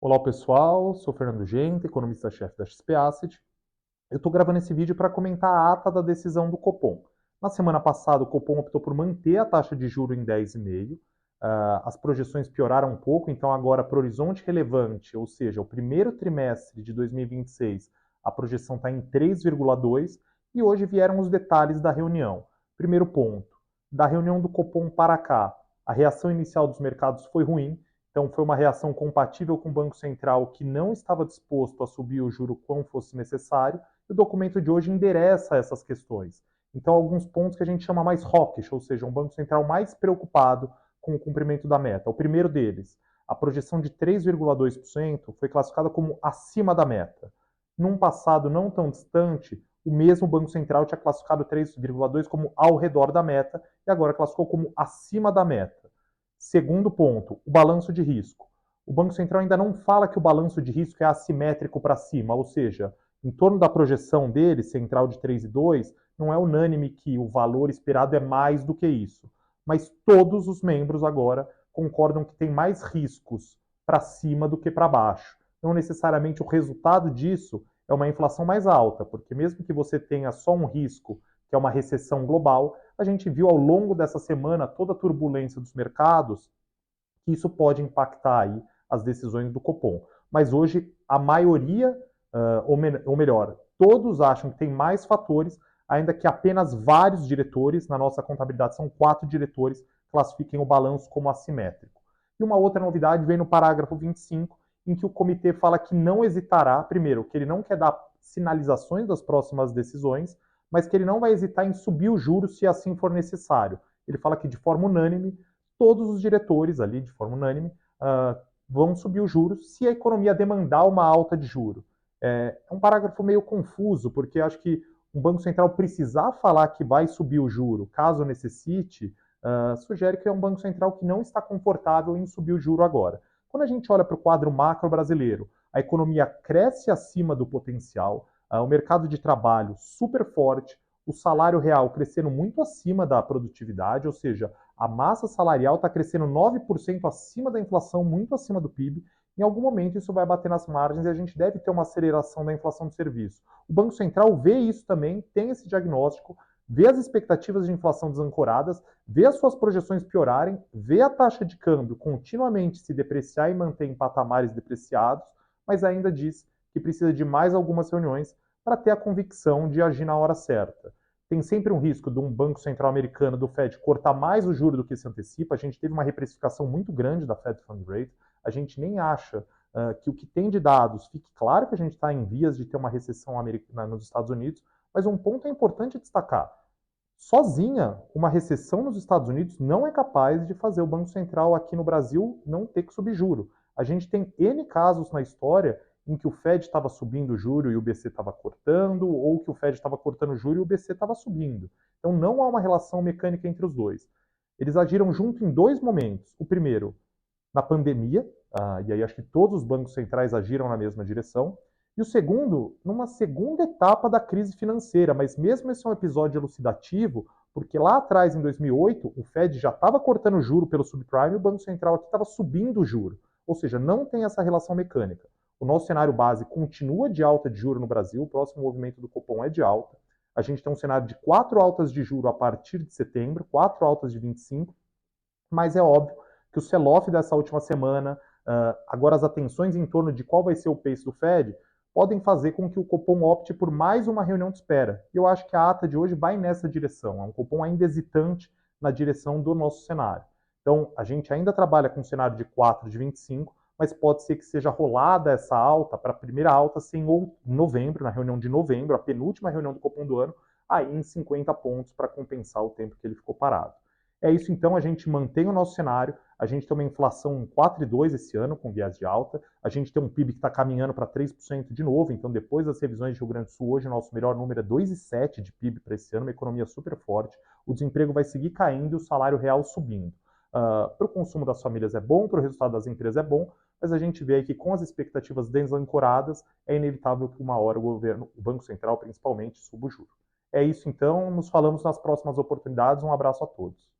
Olá pessoal, sou Fernando Genta, economista-chefe da XP Asset. Eu estou gravando esse vídeo para comentar a ata da decisão do Copom. Na semana passada, o Copom optou por manter a taxa de juro em 10,5. As projeções pioraram um pouco, então agora para o horizonte relevante, ou seja, o primeiro trimestre de 2026, a projeção está em 3,2 e hoje vieram os detalhes da reunião. Primeiro ponto, da reunião do Copom para cá, a reação inicial dos mercados foi ruim, então foi uma reação compatível com o Banco Central que não estava disposto a subir o juro quando fosse necessário, e o documento de hoje endereça essas questões. Então, alguns pontos que a gente chama mais hawkish, ou seja, um Banco Central mais preocupado com o cumprimento da meta. O primeiro deles, a projeção de 3,2% foi classificada como acima da meta. Num passado não tão distante, o mesmo Banco Central tinha classificado 3,2% como ao redor da meta e agora classificou como acima da meta. Segundo ponto, o balanço de risco. O Banco Central ainda não fala que o balanço de risco é assimétrico para cima, ou seja, em torno da projeção dele, central de 3,2, não é unânime que o valor esperado é mais do que isso. Mas todos os membros agora concordam que tem mais riscos para cima do que para baixo. Não necessariamente o resultado disso é uma inflação mais alta, porque mesmo que você tenha só um risco, que é uma recessão global, a gente viu ao longo dessa semana toda a turbulência dos mercados, que isso pode impactar aí as decisões do Copom. Mas hoje a maioria, ou melhor, todos acham que tem mais fatores, ainda que apenas vários diretores, na nossa contabilidade são 4 diretores, classifiquem o balanço como assimétrico. E uma outra novidade vem no parágrafo 25, em que o comitê fala que não hesitará, primeiro, que ele não quer dar sinalizações das próximas decisões, mas que ele não vai hesitar em subir o juro se assim for necessário. Ele fala que de forma unânime, todos os diretores ali, de forma unânime, vão subir os juros se a economia demandar uma alta de juro. É um parágrafo meio confuso, porque acho que um Banco Central precisar falar que vai subir o juro caso necessite, sugere que é um Banco Central que não está confortável em subir o juro agora. Quando a gente olha para o quadro macro brasileiro, a economia cresce acima do potencial, o mercado de trabalho super forte, o salário real crescendo muito acima da produtividade, ou seja, a massa salarial está crescendo 9% acima da inflação, muito acima do PIB. Em algum momento isso vai bater nas margens e a gente deve ter uma aceleração da inflação de serviço. O Banco Central vê isso também, tem esse diagnóstico, vê as expectativas de inflação desancoradas, vê as suas projeções piorarem, vê a taxa de câmbio continuamente se depreciar e manter em patamares depreciados, mas ainda diz que precisa de mais algumas reuniões para ter a convicção de agir na hora certa. Tem sempre um risco de um Banco Central americano, do Fed, cortar mais o juro do que se antecipa. A gente teve uma reprecificação muito grande da Fed Fund Rate. A gente nem acha que o que tem de dados fique claro que a gente está em vias de ter uma recessão americana nos Estados Unidos, mas um ponto é importante destacar. Sozinha, uma recessão nos Estados Unidos não é capaz de fazer o Banco Central aqui no Brasil não ter que subir juro. A gente tem N casos na história em que o Fed estava subindo o juro e o BC estava cortando, ou que o Fed estava cortando o juro e o BC estava subindo. Então não há uma relação mecânica entre os dois. Eles agiram junto em dois momentos. O primeiro, na pandemia, e aí acho que todos os bancos centrais agiram na mesma direção. E o segundo, numa segunda etapa da crise financeira, mas mesmo esse é um episódio elucidativo, porque lá atrás, em 2008, o Fed já estava cortando o juro pelo subprime e o Banco Central aqui estava subindo o juro. Ou seja, não tem essa relação mecânica. O nosso cenário base continua de alta de juro no Brasil, o próximo movimento do Copom é de alta. A gente tem um cenário de 4 altas de juro a partir de setembro, 4 altas de 25, mas é óbvio que o sell-off dessa última semana, agora as atenções em torno de qual vai ser o pace do Fed, podem fazer com que o Copom opte por mais uma reunião de espera. E eu acho que a ata de hoje vai nessa direção. É um Copom ainda hesitante na direção do nosso cenário. Então, a gente ainda trabalha com um cenário de 4 de 25, mas pode ser que seja rolada essa alta para a primeira alta ser em novembro, na reunião de novembro, a penúltima reunião do Copom do ano, aí em 50 pontos para compensar o tempo que ele ficou parado. É isso então, a gente mantém o nosso cenário, a gente tem uma inflação em 4,2 esse ano, com viés de alta, a gente tem um PIB que está caminhando para 3% de novo, então depois das revisões de Rio Grande do Sul, hoje o nosso melhor número é 2,7 de PIB para esse ano, uma economia super forte, o desemprego vai seguir caindo e o salário real subindo. Para o consumo das famílias é bom, para o resultado das empresas é bom, mas a gente vê aí que com as expectativas desancoradas, é inevitável que uma hora o governo, o Banco Central principalmente, suba o juro. É isso então, nos falamos nas próximas oportunidades, um abraço a todos.